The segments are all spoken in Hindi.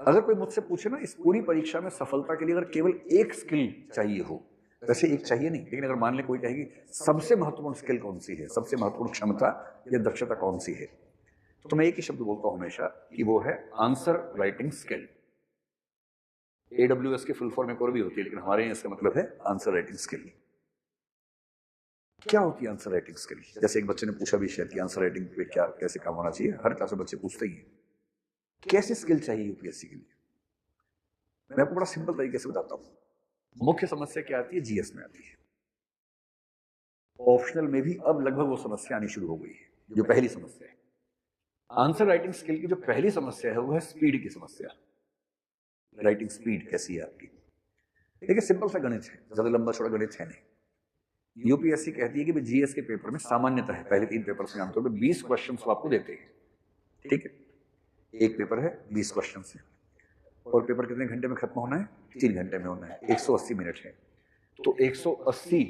अगर कोई मुझसे पूछे ना इस पूरी परीक्षा में सफलता के लिए अगर केवल एक स्किल चाहिए हो, वैसे एक चाहिए नहीं, लेकिन अगर मान ले कोई कहेगी सबसे महत्वपूर्ण स्किल कौन सी है, सबसे महत्वपूर्ण क्षमता या दक्षता कौन सी है, तो मैं एक ही शब्द बोलता हूं हमेशा कि वो है आंसर राइटिंग स्किल। AWS की फुल फॉर्म एक और भी होती है, लेकिन हमारे यहाँ इसका मतलब है आंसर राइटिंग स्किल। क्या होती है आंसर राइटिंग स्किल? जैसे एक बच्चे ने पूछा भी शायद कि आंसर राइटिंग पे क्या कैसे काम होना चाहिए, हर क्लास में बच्चे पूछते ही हैं कैसे स्किल चाहिए यूपीएससी के लिए। मैं आपको बड़ा सिंपल तरीके से बताता हूं। मुख्य समस्या क्या आती है? जीएस में आती है। ऑप्शनल में भी अब लगभग वो समस्या आनी शुरू हो गई है, जो पहली समस्या है। आंसर राइटिंग स्किल की जो पहली समस्या है वो है स्पीड की समस्या। राइटिंग स्पीड कैसी है आपकी? देखिए सिंपल सा गणित है, ज्यादा लंबा चौड़ा गणित है नहीं। यूपीएससी कहती है कि जीएस के पेपर में सामान्यतः है पहले 3 पेपर में आमतौर पर 20 क्वेश्चन आपको देते हैं, ठीक है। एक पेपर है 20 क्वेश्चन से, और पेपर कितने घंटे में खत्म होना है? 3 घंटे में होना है। 180 मिनट है, तो 180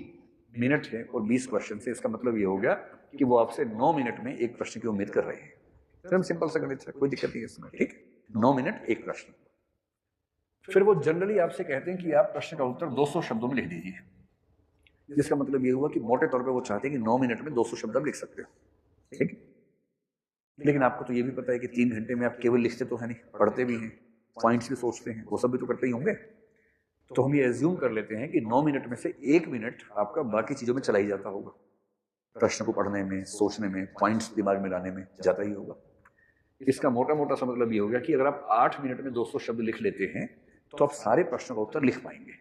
मिनट है और 20 क्वेश्चन से, इसका मतलब ये हो गया कि वो आपसे 9 मिनट में एक प्रश्न की उम्मीद कर रहे हैं। एकदम सिंपल सा गणित है, कोई दिक्कत नहीं है इसमें, ठीक। 9 मिनट एक प्रश्न। फिर वो जनरली आपसे कहते हैं कि आप प्रश्न का उत्तर 200 शब्दों में लिख दीजिए, जिसका मतलब ये हुआ कि मोटे तौर पे वो चाहते हैं कि 9 मिनट में 200 शब्द आप लिख सकते हो, ठीक। लेकिन आपको तो ये भी पता है कि 3 घंटे में आप केवल लिखते तो है नहीं, पढ़ते भी हैं, पॉइंट्स भी सोचते हैं, वो सब भी तो करते ही होंगे। तो हम ये एज्यूम कर लेते हैं कि 9 मिनट में से 1 मिनट आपका बाकी चीजों में चला ही जाता होगा, प्रश्न को पढ़ने में, सोचने में, पॉइंट्स दिमाग में लाने में जाता ही होगा। इसका मोटा मोटा सा मतलब ये होगा कि अगर आप 8 मिनट में 200 शब्द लिख लेते हैं तो आप सारे प्रश्नों का उत्तर लिख पाएंगे।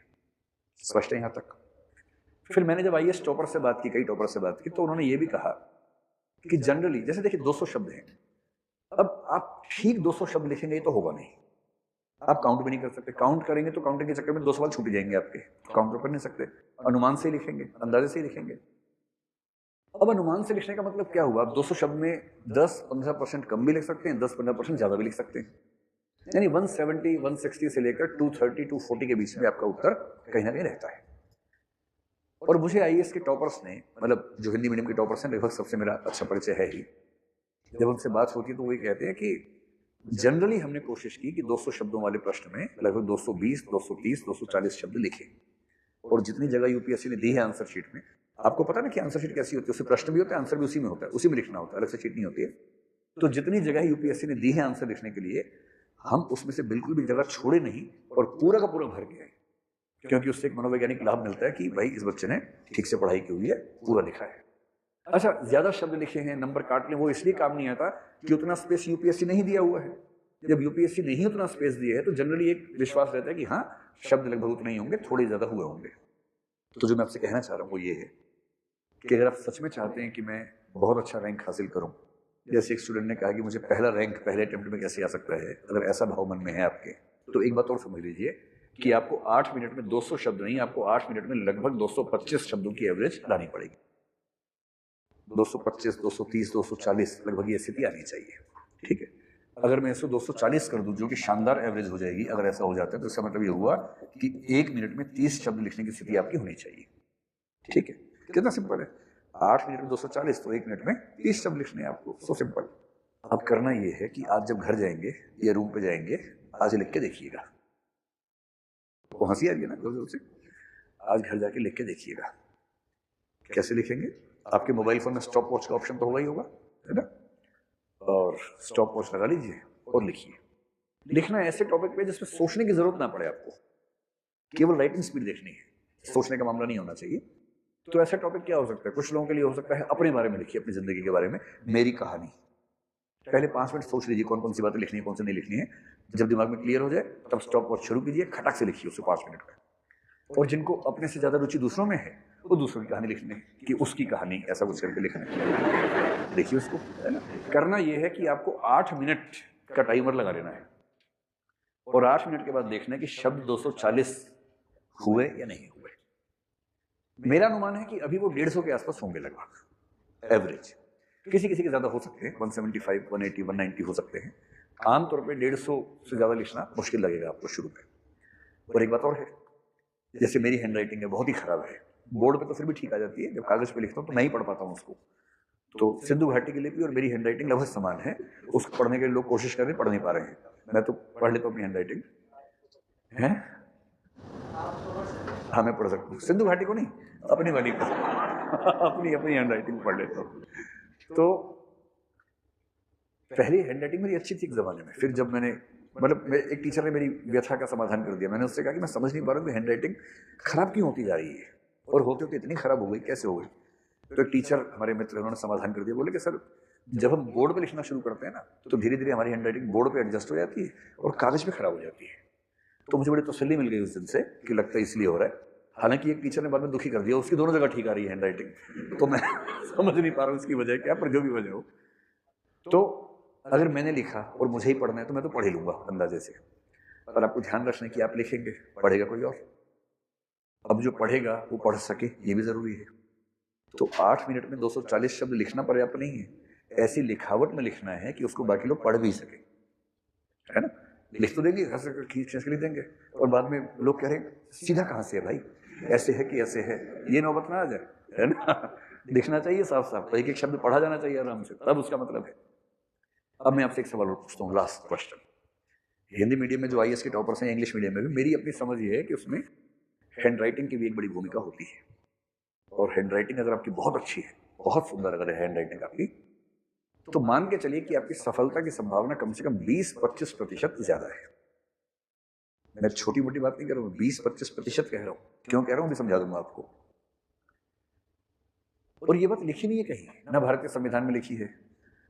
स्पष्ट है यहां तक? फिर मैंने जब आईएएस टॉपर से बात की, कई टॉपर से बात की, तो उन्होंने ये भी कहा कि जनरली जैसे देखिए 200 शब्द हैं, अब आप ठीक 200 शब्द लिखेंगे तो होगा नहीं, आप काउंट भी नहीं कर सकते। काउंट करेंगे तो काउंटिंग के चक्कर में 2 सवाल छूट जाएंगे आपके, काउंट तो कर नहीं सकते। अनुमान से ही लिखेंगे, अंदाजे से ही लिखेंगे। अब अनुमान से लिखने का मतलब क्या हुआ? आप 200 शब्द में 10-15% कम भी लिख सकते हैं, 10-15% ज्यादा भी लिख सकते हैं, यानी 170, 160 से लेकर 230, 240 के बीच में आपका उत्तर कहीं ना कहीं रहता है। और मुझे आईएएस के टॉपर्स ने, मतलब जो हिंदी मीडियम के टॉपर्स हैं, लगभग सबसे मेरा अच्छा परिचय है ही, जब उनसे बात होती है तो वो कहते हैं कि जनरली हमने कोशिश की कि 200 शब्दों वाले प्रश्न में लगभग 220, 230, 240 शब्द लिखे। और जितनी जगह यूपीएससी ने दी है आंसर शीट में, आपको पता ना कि आंसर शीट कैसी होती है, उससे प्रश्न भी होता है, आंसर भी उसी में होता है, उसी में लिखना होता है, अलग से शीट नहीं होती है। तो जितनी जगह यूपीएससी ने दी है आंसर लिखने के लिए, हम उसमें से बिल्कुल भी जगह छोड़े नहीं और पूरा का पूरा भर गए, क्योंकि उससे एक मनोवैज्ञानिक लाभ मिलता है कि भाई इस बच्चे ने ठीक से पढ़ाई की हुई है, पूरा लिखा है। अच्छा, ज्यादा शब्द लिखे हैं, नंबर काट लें, वो इसलिए काम नहीं आता कि उतना स्पेस यूपीएससी नहीं दिया हुआ है। जब यूपीएससी नहीं उतना स्पेस दिया है तो जनरली एक विश्वास रहता है कि हाँ शब्द लगभग उतने ही होंगे, थोड़े ज्यादा हुए होंगे। तो जो मैं आपसे कहना चाह रहा हूँ वो ये है कि अगर आप सच में चाहते हैं कि मैं बहुत अच्छा रैंक हासिल करूं, जैसे एक स्टूडेंट ने कहा कि मुझे पहला रैंक पहले अटेम्प्ट में कैसे आ सकता है, अगर ऐसा भाव मन में है आपके, तो एक बात और समझ लीजिए कि आपको 8 मिनट में 200 शब्द नहीं, आपको 8 मिनट में लगभग 225 शब्दों की एवरेज लानी पड़ेगी। 225, 230, 240 लगभग ये स्थिति आनी चाहिए, ठीक है। अगर मैं इसको 240 कर दूं, जो कि शानदार एवरेज हो जाएगी, अगर ऐसा हो जाता है तो इसका मतलब ये हुआ कि 1 मिनट में 30 शब्द लिखने की स्थिति आपकी होनी चाहिए, ठीक है। कितना सिंपल है, 8 मिनट में 240, तो 1 मिनट में 30 शब्द लिखने हैं आपको, सो सिंपल। अब करना ये है कि आज जब घर जाएंगे या रूम पे जाएंगे, आज लिख के देखिएगा। वो हंसी आ रही है ना जोर से? आज घर जाके लिख के देखिएगा। कैसे लिखेंगे? आपके मोबाइल फोन में स्टॉप वॉच का ऑप्शन तो होगा ही होगा, है ना? और स्टॉप वॉच लगा लीजिए और लिखिए। लिखना ऐसे टॉपिक पे जिसमें सोचने की जरूरत ना पड़े आपको, केवल राइटिंग स्पीड देखनी है, सोचने का मामला नहीं होना चाहिए। तो ऐसा टॉपिक क्या हो सकता है? कुछ लोगों के लिए हो सकता है अपने बारे में लिखिए, अपनी जिंदगी के बारे में, मेरी कहानी। पहले 5 मिनट सोच लीजिए कौन कौन सी बातें लिखनी है, कौन सी नहीं लिखनी है। जब दिमाग में क्लियर हो जाए तब स्टॉप वॉच शुरू कीजिए, खटक से लिखिए उसे 5 मिनट में। और जिनको अपने से ज्यादा रुचि दूसरों में है, वो दूसरों की कहानी लिखने कि उसकी कहानी, ऐसा कुछ करके लिखना, देखिए उसको, है ना। करना यह है कि आपको 8 मिनट का टाइमर लगा लेना है और 8 मिनट के बाद देखना है कि शब्द 240 हुए या नहीं हुए। मेरा अनुमान है कि अभी वो 150 के आसपास होंगे लगभग एवरेज, किसी किसी के ज्यादा हो सकते हैं, 175, 180, 190 हो सकते हैं। आमतौर पे 150 से ज्यादा लिखना मुश्किल लगेगा आपको शुरू में। और एक बात और है, जैसे मेरी हैंड राइटिंग है बहुत ही खराब है, बोर्ड पे तो फिर भी ठीक आ जाती है, जब कागज पे लिखता हूँ तो मैं ही पढ़ पाता हूँ उसको। तो सिंधु घाटी की लिपि और मेरी हैंड राइटिंग लगभग समान है, उसको पढ़ने के लिए लोग कोशिश कर रहे हैं, पढ़ नहीं पा रहे हैं। मैं तो पढ़ लेता हूँ अपनी हैंड राइटिंग है। हाँ मैं पढ़ सकता हूँ, सिंधु घाटी को नहीं, अपनी वाली को अपनी अपनी हैंड राइटिंग पढ़ लेता हूँ। तो पहली हैंड राइटिंग मेरी अच्छी थी एक जमाने में, फिर जब मैंने मतलब एक टीचर ने मेरी व्यथा का समाधान कर दिया। मैंने उससे कहा कि मैं समझ नहीं पा रहा हूँ कि हैंड राइटिंग खराब क्यों होती जा रही है, और होते होते इतनी खराब हो गई, कैसे हो गई। तो एक टीचर हमारे मित्र उन्होंने समाधान कर दिया, बोले कि सर जब हम बोर्ड पे लिखना शुरू करते हैं ना तो धीरे धीरे हमारी हैंड राइटिंग बोर्ड पे एडजस्ट हो जाती है और कागज पे खराब हो जाती है। तो मुझे बड़ी तसल्ली मिल गई उस दिन से कि लगता है इसलिए हो रहा है। हालांकि एक टीचर ने बाद में दुखी कर दिया, उसकी दोनों जगह ठीक आ रही है हैंड राइटिंग, तो मैं समझ नहीं पा रहा हूँ इसकी वजह क्या, पर जो भी वजह हो। तो अगर मैंने लिखा और मुझे ही पढ़ना है तो मैं तो पढ़ ही लूंगा अंदाजे से, पर आपको ध्यान रखना कि आप लिखेंगे, पढ़ेगा कोई और। अब जो पढ़ेगा वो पढ़ सके, ये भी जरूरी है। तो 8 मिनट में 240 शब्द लिखना पर्याप्त नहीं है, ऐसी लिखावट में लिखना है कि उसको बाकी लोग पढ़ भी सके, है ना। लिख तो देंगे, खींच खींच के लिख देंगे, और बाद में लोग कह रहे हैं सीधा कहाँ से है भाई, ऐसे है कि ऐसे है, ये नौबत ना आ जाए, है ना। लिखना चाहिए साफ साफ, एक एक शब्द पढ़ा जाना चाहिए आराम से, तब उसका मतलब है। अब मैं आपसे एक सवाल पूछता हूँ, लास्ट क्वेश्चन। हिंदी मीडियम में जो आईएएस के टॉपर्स हैं, इंग्लिश मीडियम में भी, मेरी अपनी समझ ये है कि उसमें हैंड राइटिंग की भी एक बड़ी भूमिका होती है। और हैंड राइटिंग अगर आपकी बहुत अच्छी है, बहुत सुंदर अगर है हैंड राइटिंग आपकी, तो मान के चलिए कि आपकी सफलता की संभावना कम से कम 20-25% ज्यादा है। मैं छोटी मोटी बात नहीं कर रहा हूँ, 20-25% कह रहा हूँ। क्यों कह रहा हूँ भी समझा दूंगा आपको। और ये बात लिखी नहीं है कहीं, ना भारत के संविधान में लिखी है,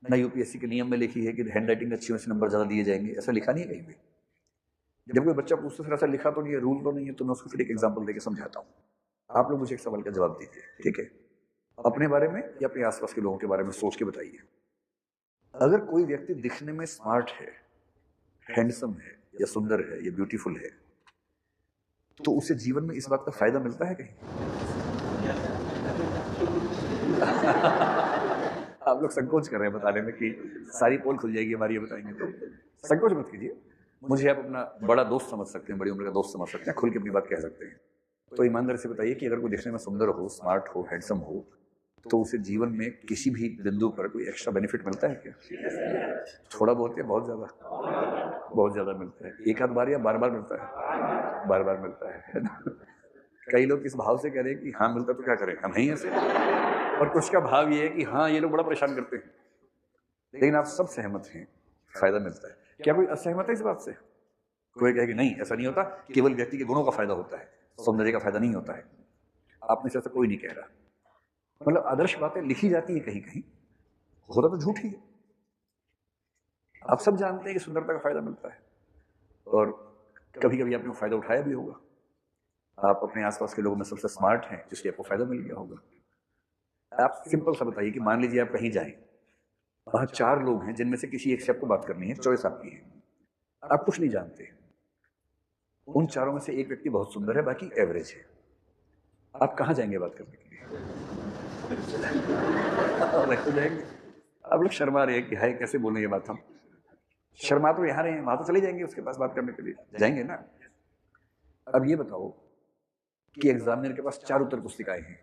ना यूपीएससी के नियम में लिखी है कि हैंड राइटिंग अच्छी होने से नंबर ज्यादा दिए जाएंगे, ऐसा लिखा नहीं है कहीं भी। जब कोई बच्चा पूछता है ऐसा लिखा तो नहीं है, रूल तो नहीं है, तो मैं उसको फिर एक एग्जाम्पल देकर समझाता हूँ। आप लोग मुझे एक सवाल का जवाब दीजिए, ठीक है। अपने बारे में या अपने आसपास के लोगों के बारे में सोच के बताइए। अगर कोई व्यक्ति दिखने में स्मार्ट है, हैंडसम है, या सुंदर है, या ब्यूटीफुल है, तो उसे जीवन में इस बात का फायदा मिलता है कहीं? आप लोग संकोच कर रहे हैं बताने में कि सारी पोल खुल जाएगी हमारी, ये बताएंगे तो। संकोच मत कीजिए, मुझे आप अपना बड़ा दोस्त समझ सकते हैं, बड़ी उम्र का दोस्त समझ सकते हैं, खुल के अपनी बात कह सकते हैं। तो ईमानदारी से बताइए कि अगर कोई दिखने में सुंदर हो, स्मार्ट हो, हैंडसम हो, तो उसे जीवन में किसी भी बिंदु पर कोई एक्स्ट्रा बेनिफिट मिलता है क्या? थोड़ा बहुत या बहुत ज्यादा? बहुत ज्यादा मिलता है। एक आध बार या बार बार मिलता है? बार बार मिलता है ना। कई लोग इस भाव से कह रहे हैं कि हाँ मिलता तो क्या करें, हम नहीं ऐसे। और कुछ का भाव ये है कि हाँ ये लोग बड़ा परेशान करते हैं। लेकिन आप सब सहमत हैं, फायदा मिलता है। क्या कोई असहमत है इस बात से? कोई कहे कि नहीं ऐसा नहीं होता, केवल व्यक्ति के गुणों का फायदा होता है, सौंदर्य का फायदा नहीं होता है। आप में से ऐसा कोई नहीं कह रहा। मतलब आदर्श बातें लिखी जाती है कहीं कहीं, होता तो झूठ ही है। आप सब जानते हैं कि सुंदरता का फायदा मिलता है, और कभी कभी आपने फायदा उठाया भी होगा। आप अपने आसपास के लोगों में सबसे स्मार्ट हैं, जिसलिए आपको फायदा मिल गया होगा। आप सिंपल सा बताइए कि मान लीजिए आप कहीं जाएं, वहां 4 लोग हैं जिनमें से किसी एक से आपको बात करनी है, चॉइस आपकी है, आप कुछ नहीं जानते। उन 4 में से एक व्यक्ति बहुत सुंदर है, बाकी एवरेज है। आप कहां जाएंगे बात करने के लिए? जाएंगे। आप लोग शर्मा रहे हैं कि हाय कैसे बोलें ये बात। हम शर्मा तो यहाँ रहे हैं, वहां तो चले जाएंगे उसके पास बात करने के लिए, जाएंगे ना। अब ये बताओ कि एग्जामिनर के पास 4 उत्तर पुस्तिकाएं हैं,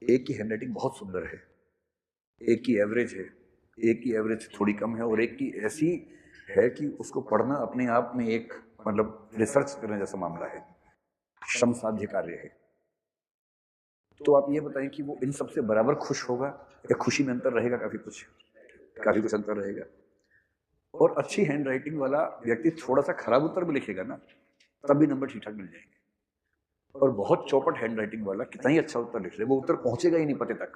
एक की हैंडराइटिंग बहुत सुंदर है, एक की एवरेज है, एक की एवरेज थोड़ी कम है, और एक की ऐसी है कि उसको पढ़ना अपने आप में एक मतलब रिसर्च करने जैसा मामला है, श्रम साध्य कार्य है। तो आप ये बताएं कि वो इन सबसे बराबर खुश होगा या खुशी में अंतर रहेगा? काफी कुछ अंतर रहेगा। और अच्छी हैंड राइटिंग वाला व्यक्ति थोड़ा सा खराब उत्तर भी लिखेगा ना, तब भी नंबर ठीक ठाक मिल जाएंगे। और बहुत चौपट हैंड राइटिंग वाला कितना ही अच्छा उत्तर लिख ले, वो उत्तर पहुंचेगा ही नहीं पते तक।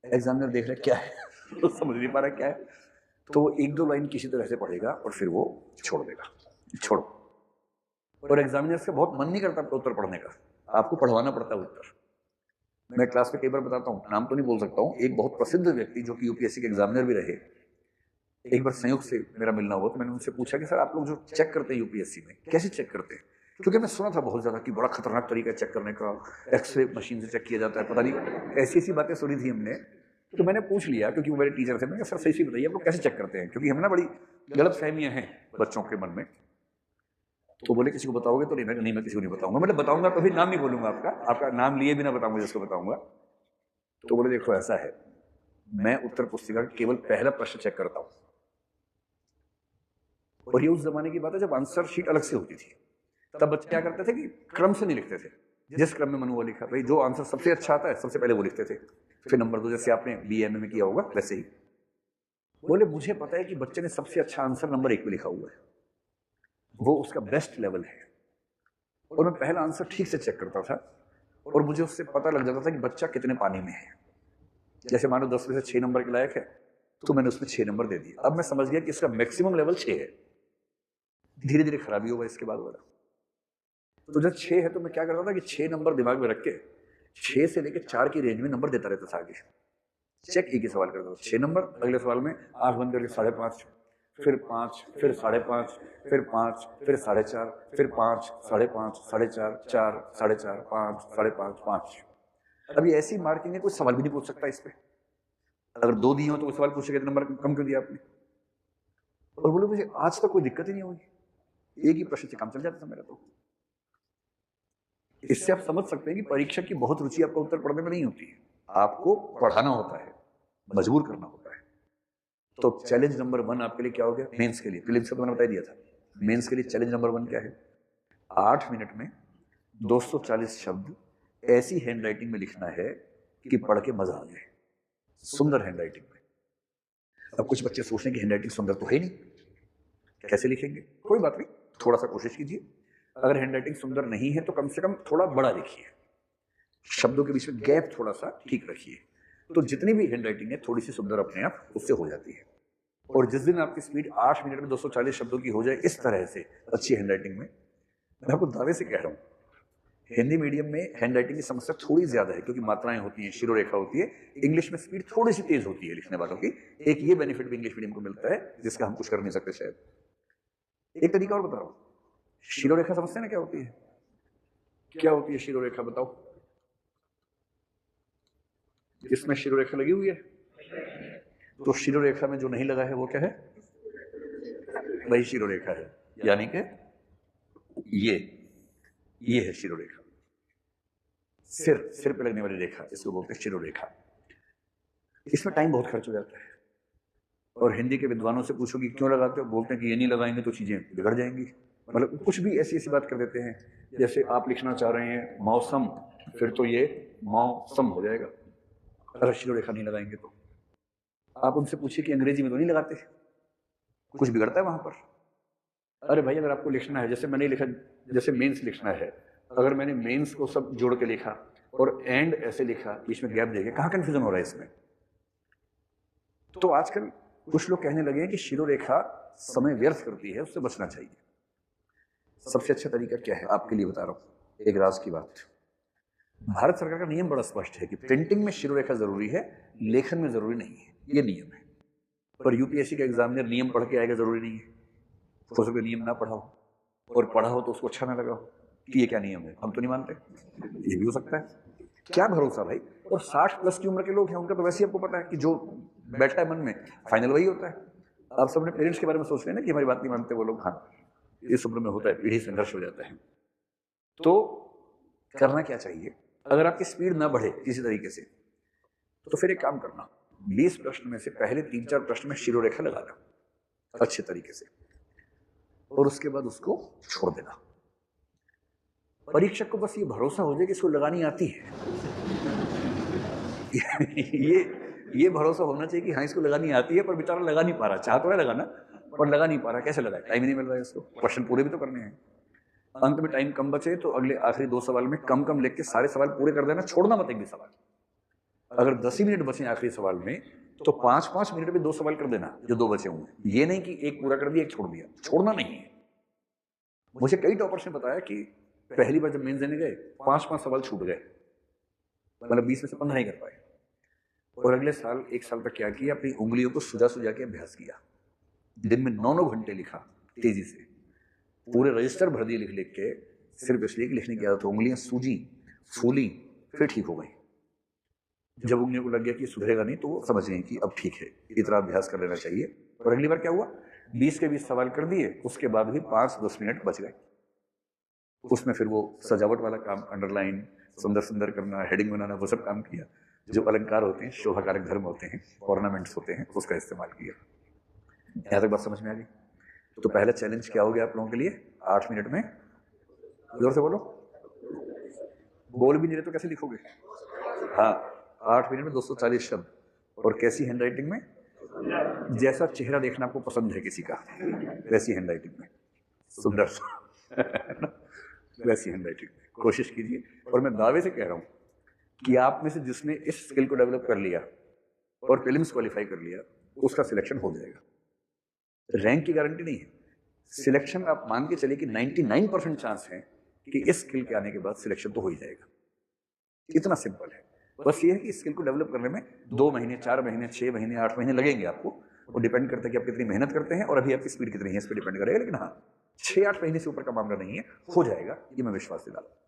एग्जामिनर देख रहे क्या है तो समझ नहीं पा रहा क्या है, तो वो 1-2 लाइन किसी तरह से पढ़ेगा और फिर वो छोड़ देगा, छोड़ो। और एग्जामिनर से बहुत मन नहीं करता आपका उत्तर पढ़ने का, आपको पढ़वाना पड़ता है उत्तर। मैं क्लास में कई बार बताता हूँ, नाम तो नहीं बोल सकता हूँ, एक बहुत प्रसिद्ध व्यक्ति जो कि यूपीएससी के एग्जामिनर भी रहे, एक बार संयोग से मेरा मिलना हुआ, तो मैंने उनसे पूछा कि सर आप लोग जो चेक करते हैं यूपीएससी में, कैसे चेक करते हैं? क्योंकि मैं सुना था बहुत ज्यादा कि बड़ा खतरनाक तरीका है चेक करने का, एक्सरे मशीन से चेक किया जाता है, पता नहीं ऐसी ऐसी बातें सुनी थी हमने। तो मैंने पूछ लिया, क्योंकि वो मेरे टीचर थे, मैंने कहा सर सही से बताइए आप लोग कैसे चेक करते हैं, क्योंकि हम ना बड़ी गलत फहमियां हैं बच्चों के मन में। तो बोले किसी को बताओगे? तो नहीं मैं किसी को नहीं बताऊंगा। मतलब बताऊंगा तो भी नाम नहीं बोलूंगा आपका नाम लिए बिना बताऊंगा जिसको बताऊंगा। तो बोले देखो ऐसा है, मैं उत्तर पुस्तिका का केवल पहला प्रश्न चेक करता हूं, और ये उस जमाने की बात है जब आंसर शीट अलग से होती थी। तब बच्चे क्या करते थे कि क्रम से नहीं लिखते थे, जिस क्रम में मनु वो लिखा, भाई जो आंसर सबसे अच्छा आता है सबसे पहले वो लिखते थे, फिर नंबर 2, जैसे आपने BA में किया होगा वैसे ही। बोले मुझे पता है कि बच्चे ने सबसे अच्छा आंसर नंबर 1 पे लिखा हुआ है, वो उसका बेस्ट लेवल है। और मैं पहला आंसर ठीक से चेक करता था और मुझे उससे पता लग जाता था कि बच्चा कितने पानी में है। जैसे मानो 10 में से 6 नंबर के लायक है तो मैंने उसमें 6 नंबर दे दिए। अब मैं समझ गया कि इसका मैक्सिमम लेवल 6 है, धीरे धीरे खराबी होगा इसके बाद वाला। तो जब 6 है तो मैं क्या करता था कि 6 नंबर दिमाग में रख के 6 से लेकर 4 की रेंज में नंबर देता रहता था आगे। चेक एक ही सवाल करता था, 6 नंबर, अगले सवाल में आंख बंद करके 5.5, फिर 5, फिर 5.5, फिर 5, फिर 4.5, फिर 5, 5.5, 4.5, 4, 4.5, 5, 5.5, 5। अभी ऐसी मार्किंग है कोई सवाल भी नहीं पूछ सकता इस पे। अगर 2 दिए हो तो सवाल पूछेगा नंबर कम क्यों दिया आपने। और बोले मुझे आज तक कोई दिक्कत ही नहीं हुई, एक ही प्रश्न से काम चल जाता था मेरा। तो इससे आप समझ सकते हैं कि परीक्षा की बहुत रुचि आपका उत्तर पढ़ने में नहीं होती है, आपको पढ़ाना होता है, मजबूर करना होता है। तो चैलेंज नंबर 1 आपके लिए क्या हो गया मेंस के लिए? प्रीलिम्स का तो मैंने बता दिया था। मेंस के लिए चैलेंज नंबर 1 क्या है? 8 मिनट में 240 शब्द ऐसी हैंडराइटिंग में लिखना है कि पढ़ के मजा आ जाए, सुंदर हैंडराइटिंग में। अब कुछ बच्चे सोचने की हैंडराइटिंग सुंदर तो है नहीं, कैसे लिखेंगे? कोई बात नहीं, थोड़ा सा कोशिश कीजिए। अगर हैंडराइटिंग सुंदर नहीं है तो कम से कम थोड़ा बड़ा लिखिए, शब्दों के बीच में गैप थोड़ा सा ठीक रखिए। तो जितनी भी हैंडराइटिंग है थोड़ी सी सुंदर अपने आप उससे हो जाती है। और जिस दिन आपकी स्पीड 8 मिनट में 240 शब्दों की हो जाए इस तरह से अच्छी हैंडराइटिंग में, मैं आपको दावे से कह रहा हूं हिंदी मीडियम में हैंडराइटिंग की समस्या थोड़ी ज्यादा है क्योंकि मात्राएं होती हैं, शिरोरेखा होती है। इंग्लिश में स्पीड थोड़ी सी तेज होती है लिखने वालों की। एक ये बेनिफिट भी इंग्लिश मीडियम को मिलता है जिसका हम कुछ कर नहीं सकते शायद। एक तरीका और बता रहा हूं, शिरोरेखा समझते हैं ना क्या होती है? क्या होती है शिरोरेखा बताओ? इसमें शिरोरेखा लगी हुई है, तो शिरोरेखा में जो नहीं लगा है वो क्या है? वही शिरोरेखा है, यानी कि ये है शिरोरेखा। सिर पे लगने वाली रेखा इसको बोलते हैं शिरोरेखा। इसमें टाइम बहुत खर्च हो जाता है और हिंदी के विद्वानों से पूछो कि क्यों लगाते हो, बोलते हैं कि ये नहीं लगाएंगे तो चीजें बिगड़ जाएंगी। मतलब कुछ भी ऐसी ऐसी बात कर देते हैं, जैसे आप लिखना चाह रहे हैं मौसम, फिर तो ये मौसम हो जाएगा अगर शिरोरेखा नहीं लगाएंगे तो। आप उनसे पूछिए कि अंग्रेजी में तो नहीं लगाते, कुछ बिगड़ता है वहां पर। अरे भाई अगर आपको लिखना है, जैसे मैंने लिखा, जैसे मेंस लिखना है, अगर मैंने मेंस को सब जोड़ के लिखा और एंड ऐसे लिखा, बीच में गैप देके, कहां कंफ्यूजन हो रहा है इसमें? तो आजकल कुछ लोग कहने लगे हैं कि शिरोरेखा समय व्यर्थ करती है, उससे बचना चाहिए। सबसे अच्छा तरीका क्या है आपके लिए बता रहा हूं, एक राज की बात। भारत सरकार का नियम बड़ा स्पष्ट है कि प्रिंटिंग में शिरोरेखा जरूरी है, लेखन में जरूरी नहीं है, ये नियम है। पर यूपीएससी का एग्जामिनर नियम पढ़ के आएगा जरूरी नहीं है। हो सकता है नियम ना पढ़ा हो, और पढ़ा हो तो उसको अच्छा ना लगा हो कि ये क्या नियम है, हम तो नहीं मानते, ये भी हो सकता है। क्या भरोसा भाई। और 60+ की उम्र के लोग हैं, उनका तो वैसे ही आपको पता है कि जो बैठा है मन में फाइनल वही होता है। आप सब अपने पेरेंट्स के बारे में सोच रहे हैं ना कि हमारी बात नहीं मानते वो लोग। हाँ, इस उम्र में होता है, पीढ़ी संघर्ष हो जाता है। तो करना क्या चाहिए? अगर आपकी स्पीड ना बढ़े किसी तरीके से तो फिर एक काम करना, 20 प्रश्न में से पहले 3-4 प्रश्न में शिरोरेखा लगाना अच्छे तरीके से, और उसके बाद उसको छोड़ देना। परीक्षक को बस ये भरोसा हो जाए कि इसको लगानी आती है। ये भरोसा होना चाहिए कि हाँ इसको लगानी आती है, पर बेचारा लगा नहीं पा रहा। चाह तो है लगाना पर लगा नहीं पा रहा। कैसे लगाए? टाइम ही नहीं मिल रहा है इसको, क्वेश्चन पूरे भी तो करने हैं। अंत में टाइम कम बचे तो अगले आखिरी 2 सवाल में कम कम लिख के सारे सवाल पूरे कर देना, छोड़ना मत एक भी सवाल। अगर 10 ही मिनट बचे आखिरी सवाल में तो 5-5 मिनट में 2 सवाल कर देना जो 2 बचे हुए। ये नहीं कि एक पूरा कर दिया एक छोड़ दिया, छोड़ना नहीं है। मुझे कई टॉपर्स ने बताया कि पहली बार जब मेंस देने गए 5-5 सवाल छूट गए, मतलब 20 में से 15 ही कर पाए। और अगले साल 1 साल तक क्या किया, अपनी उंगलियों को सुजा सुजा के अभ्यास किया। दिन में 9-9 घंटे लिखा तेजी से, पूरे रजिस्टर भर दिए लिख लिख के, सिर्फ इसलिए कि लिखने की आदत हो। उंगलियां सूजी, फूली, फिर ठीक हो गई। जब उंगलियों को लग गया कि सुधरेगा नहीं तो वो समझ गए कि अब ठीक है, इतना अभ्यास कर लेना चाहिए। और अगली बार क्या हुआ, 20 के 20 सवाल कर दिए, उसके बाद भी 5-10 मिनट बच गए। उसमें फिर वो सजावट वाला काम, अंडरलाइन सुंदर सुंदर करना, हेडिंग बनाना, वो सब काम किया जो अलंकार होते हैं, शोभाकारक धर्म होते हैं, ऑर्नामेंट्स होते हैं, उसका इस्तेमाल किया। यहां तक बात समझ में आ गई? तो पहला चैलेंज क्या हो गया आप लोगों के लिए? 8 मिनट में, जोर से बोलो, बोल भी नहीं रहे तो कैसे लिखोगे? हाँ, 8 मिनट में 240 शब्द। और कैसी हैंडराइटिंग में? जैसा चेहरा देखना आपको पसंद है किसी का, वैसी हैंडराइटिंग में, सुंदर वैसी हैंडराइटिंग में कोशिश कीजिए। और मैं दावे से कह रहा हूं कि आप में से जिसने इस स्किल को डेवलप कर लिया और प्रीलिम्स क्वालिफाई कर लिया, उसका सिलेक्शन हो जाएगा। रैंक की गारंटी नहीं है, सिलेक्शन आप मान के चलिए कि 99% चांस है कि इस स्किल के आने के बाद सिलेक्शन तो हो ही जाएगा। इतना सिंपल है। बस ये है कि स्किल को डेवलप करने में 2 महीने, 4 महीने, 6 महीने, 8 महीने लगेंगे आपको। वो डिपेंड करता है कि आप कितनी मेहनत करते हैं और अभी आपकी स्पीड कितनी है, इस पर डिपेंड करेगा। लेकिन हाँ, 6-8 महीने से ऊपर का मामला नहीं है, हो जाएगा, ये मैं विश्वास दिलाता हूं।